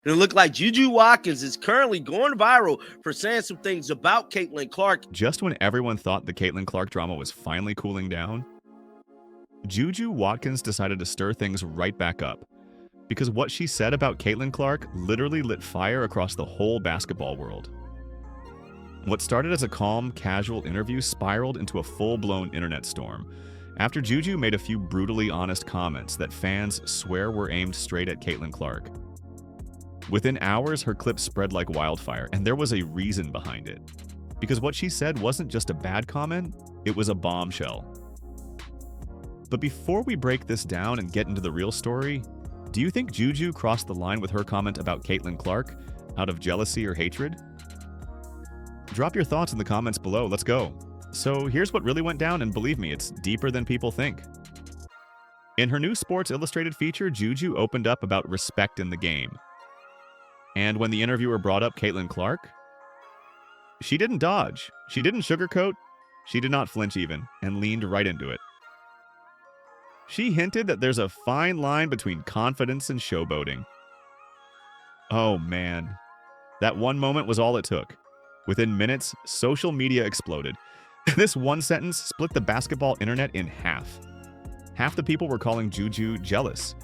And it looked like JuJu Watkins is currently going viral for saying some things about Caitlyn Clark. Just when everyone thought the Caitlyn Clark drama was finally cooling down, JuJu Watkins decided to stir things right back up. Because what she said about Caitlyn Clark literally lit fire across the whole basketball world. What started as a calm, casual interview spiraled into a full-blown internet storm after JuJu made a few brutally honest comments that fans swear were aimed straight at Caitlyn Clark. Within hours, her clip spread like wildfire, and there was a reason behind it. Because what she said wasn't just a bad comment, it was a bombshell. But before we break this down and get into the real story, do you think JuJu crossed the line with her comment about Caitlyn Clark out of jealousy or hatred? Drop your thoughts in the comments below, let's go. So here's what really went down, and believe me, it's deeper than people think. In her new Sports Illustrated feature, JuJu opened up about respect in the game. And when the interviewer brought up Caitlyn Clark, she didn't dodge, she didn't sugarcoat, she did not flinch even, and leaned right into it. She hinted that there's a fine line between confidence and showboating. Oh man, that one moment was all it took. Within minutes, social media exploded. This one sentence split the basketball internet in half. Half the people were calling JuJu jealous.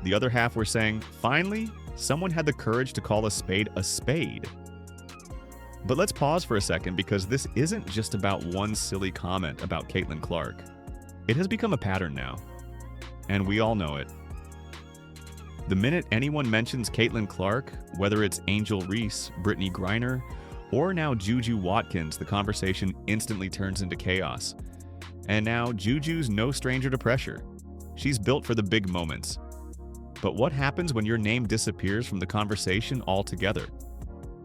The other half were saying, finally, someone had the courage to call a spade a spade. But let's pause for a second, because this isn't just about one silly comment about Caitlyn Clark. It has become a pattern now. And we all know it. The minute anyone mentions Caitlyn Clark, whether it's Angel Reese, Brittany Griner, or now JuJu Watkins, the conversation instantly turns into chaos. And now JuJu's no stranger to pressure. She's built for the big moments. But what happens when your name disappears from the conversation altogether?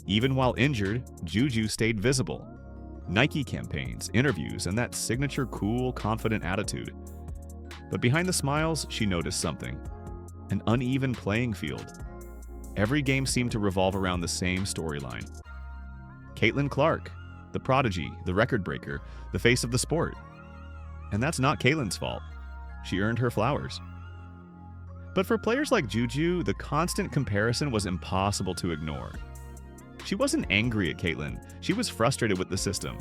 Even while injured, JuJu stayed visible. Nike campaigns, interviews, and that signature cool, confident attitude. But behind the smiles, she noticed something. An uneven playing field. Every game seemed to revolve around the same storyline. Caitlyn Clark, the prodigy, the record breaker, the face of the sport. And that's not Caitlyn's fault. She earned her flowers. But for players like JuJu, the constant comparison was impossible to ignore. She wasn't angry at Caitlyn, she was frustrated with the system.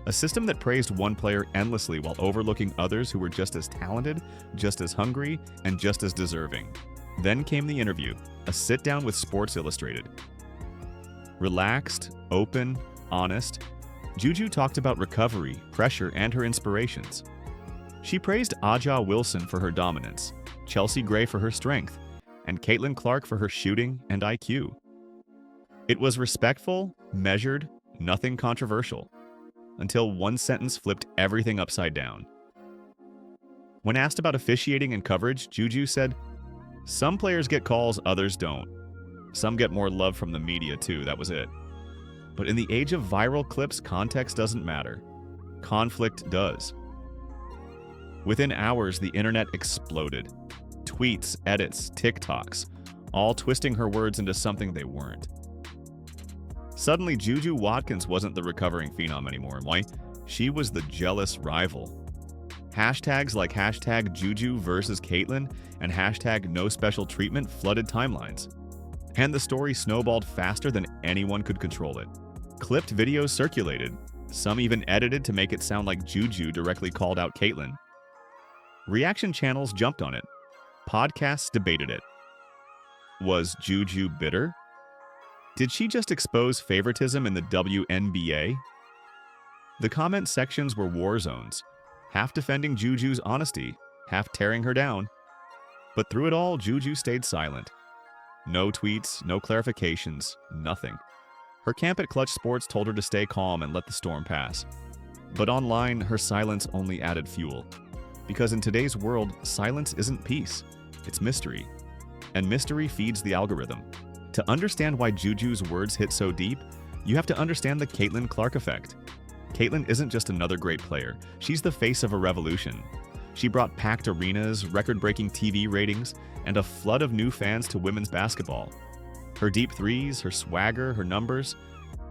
A system that praised one player endlessly while overlooking others who were just as talented, just as hungry, and just as deserving. Then came the interview, a sit-down with Sports Illustrated. Relaxed, open, honest, JuJu talked about recovery, pressure, and her inspirations. She praised Aja Wilson for her dominance, Chelsea Gray for her strength, and Caitlyn Clark for her shooting and IQ. It was respectful, measured, nothing controversial. Until one sentence flipped everything upside down. When asked about officiating and coverage, JuJu said, "Some players get calls, others don't. Some get more love from the media too, that was it. But in the age of viral clips, context doesn't matter. Conflict does." Within hours, the internet exploded. Tweets, edits, TikToks, all twisting her words into something they weren't. Suddenly, JuJu Watkins wasn't the recovering phenom anymore. Why? She was the jealous rival. Hashtags like hashtag JuJu versus Caitlyn and hashtag no special treatment flooded timelines. And the story snowballed faster than anyone could control it. Clipped videos circulated, some even edited to make it sound like JuJu directly called out Caitlyn. Reaction channels jumped on it. Podcasts debated it. Was JuJu bitter? Did she just expose favoritism in the WNBA? The comment sections were war zones, half defending JuJu's honesty, half tearing her down. But through it all, JuJu stayed silent. No tweets, no clarifications, nothing. Her camp at Clutch Sports told her to stay calm and let the storm pass. But online, her silence only added fuel. Because in today's world, silence isn't peace, it's mystery. And mystery feeds the algorithm. To understand why JuJu's words hit so deep, you have to understand the Caitlyn Clark effect. Caitlyn isn't just another great player, she's the face of a revolution. She brought packed arenas, record-breaking TV ratings, and a flood of new fans to women's basketball. Her deep threes, her swagger, her numbers,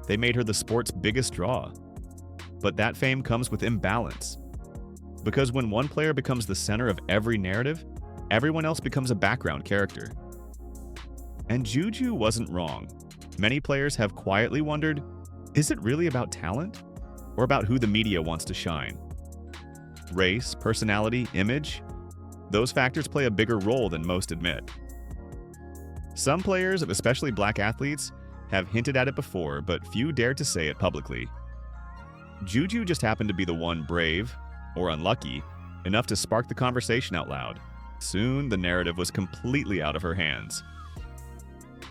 they made her the sport's biggest draw. But that fame comes with imbalance. Because when one player becomes the center of every narrative, everyone else becomes a background character. And JuJu wasn't wrong. Many players have quietly wondered, is it really about talent? Or about who the media wants to shine? Race, personality, image? Those factors play a bigger role than most admit. Some players, especially black athletes, have hinted at it before, but few dare to say it publicly. JuJu just happened to be the one brave, or unlucky, enough to spark the conversation out loud. Soon, the narrative was completely out of her hands.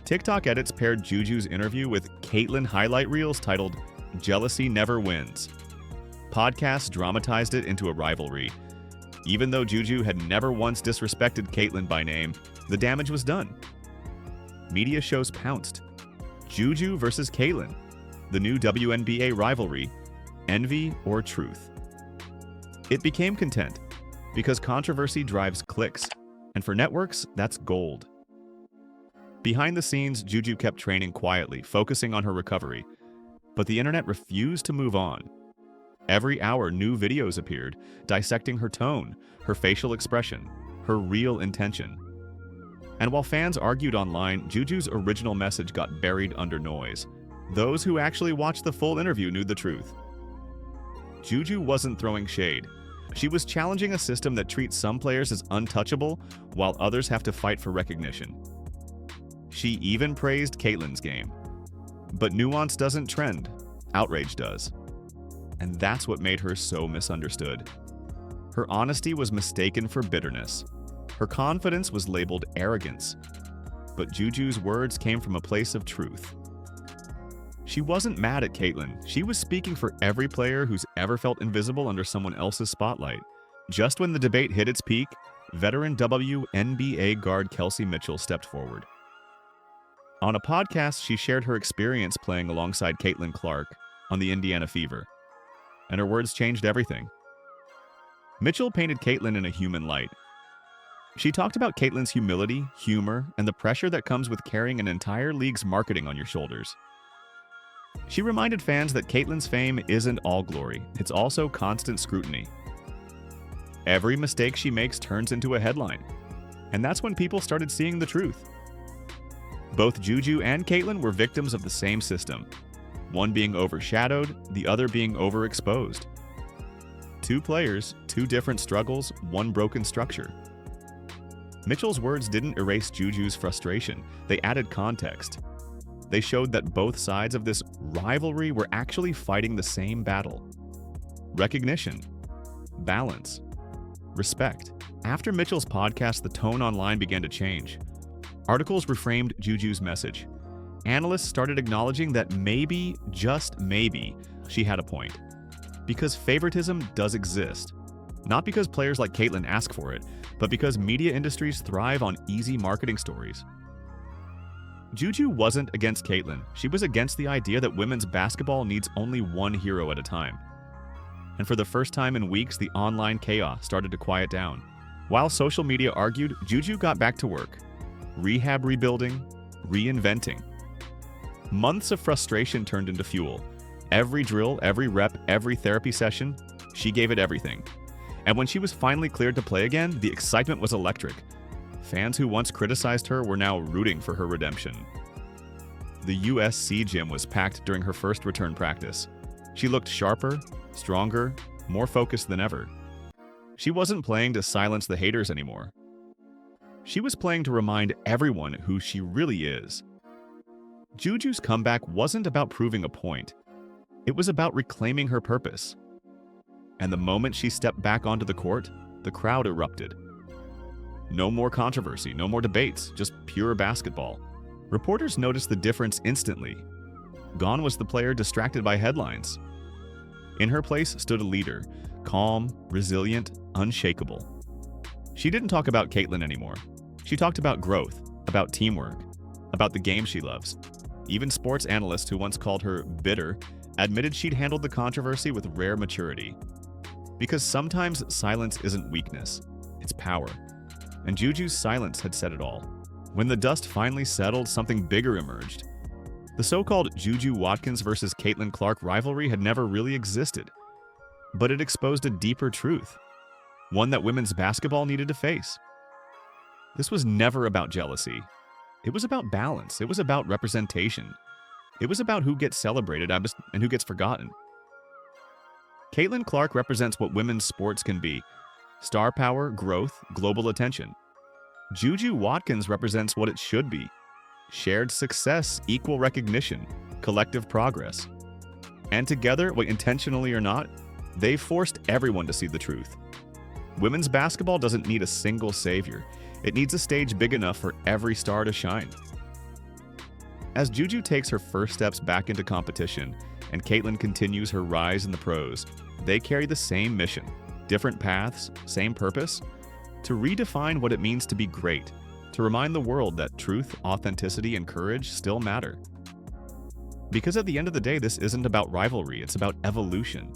TikTok edits paired JuJu's interview with Caitlyn highlight reels titled, "Jealousy Never Wins." Podcasts dramatized it into a rivalry. Even though JuJu had never once disrespected Caitlyn by name, the damage was done. Media shows pounced. JuJu versus Caitlyn, the new WNBA rivalry, envy or truth. It became content because controversy drives clicks, and for networks, that's gold. Behind the scenes, JuJu kept training quietly, focusing on her recovery, but the internet refused to move on. Every hour, new videos appeared, dissecting her tone, her facial expression, her real intention. And while fans argued online, JuJu's original message got buried under noise. Those who actually watched the full interview knew the truth. JuJu wasn't throwing shade. She was challenging a system that treats some players as untouchable, while others have to fight for recognition. She even praised Caitlyn's game. But nuance doesn't trend, outrage does. And that's what made her so misunderstood. Her honesty was mistaken for bitterness. Her confidence was labeled arrogance. But JuJu's words came from a place of truth. She wasn't mad at Caitlyn. She was speaking for every player who's ever felt invisible under someone else's spotlight. Just when the debate hit its peak, veteran WNBA guard Kelsey Mitchell stepped forward. On a podcast, she shared her experience playing alongside Caitlyn Clark on the Indiana Fever. And her words changed everything. Mitchell painted Caitlyn in a human light. She talked about Caitlyn's humility, humor, and the pressure that comes with carrying an entire league's marketing on your shoulders. She reminded fans that Caitlyn's fame isn't all glory, it's also constant scrutiny. Every mistake she makes turns into a headline, and that's when people started seeing the truth. Both JuJu and Caitlyn were victims of the same system, one being overshadowed, the other being overexposed. Two players, two different struggles, one broken structure. Mitchell's words didn't erase JuJu's frustration, they added context. They showed that both sides of this rivalry were actually fighting the same battle. Recognition, balance, respect. After Mitchell's podcast, the tone online began to change. Articles reframed JuJu's message. Analysts started acknowledging that maybe, just maybe, she had a point. Because favoritism does exist. Not because players like Caitlyn ask for it, but because media industries thrive on easy marketing stories. JuJu wasn't against Caitlyn. She was against the idea that women's basketball needs only one hero at a time. And for the first time in weeks, the online chaos started to quiet down. While social media argued, JuJu got back to work. Rehab rebuilding, reinventing. Months of frustration turned into fuel. Every drill, every rep, every therapy session, she gave it everything. And when she was finally cleared to play again, the excitement was electric. Fans who once criticized her were now rooting for her redemption. The USC gym was packed during her first return practice. She looked sharper, stronger, more focused than ever. She wasn't playing to silence the haters anymore. She was playing to remind everyone who she really is. JuJu's comeback wasn't about proving a point. It was about reclaiming her purpose. And the moment she stepped back onto the court, the crowd erupted. No more controversy, no more debates, just pure basketball. Reporters noticed the difference instantly. Gone was the player distracted by headlines. In her place stood a leader, calm, resilient, unshakable. She didn't talk about Caitlyn anymore. She talked about growth, about teamwork, about the game she loves. Even sports analysts who once called her bitter admitted she'd handled the controversy with rare maturity. Because sometimes silence isn't weakness, it's power. And JuJu's silence had said it all. When the dust finally settled, something bigger emerged. The so-called JuJu Watkins versus Caitlyn Clark rivalry had never really existed. But it exposed a deeper truth, one that women's basketball needed to face. This was never about jealousy. It was about balance. It was about representation. It was about who gets celebrated and who gets forgotten. Caitlyn Clark represents what women's sports can be: star power, growth, global attention. JuJu Watkins represents what it should be: shared success, equal recognition, collective progress. And together, intentionally or not, they've forced everyone to see the truth. Women's basketball doesn't need a single savior. It needs a stage big enough for every star to shine. As JuJu takes her first steps back into competition and Caitlyn continues her rise in the pros, they carry the same mission, different paths, same purpose: to redefine what it means to be great, to remind the world that truth, authenticity, and courage still matter. Because at the end of the day, this isn't about rivalry, it's about evolution.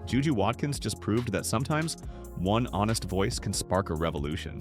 JuJu Watkins just proved that sometimes one honest voice can spark a revolution.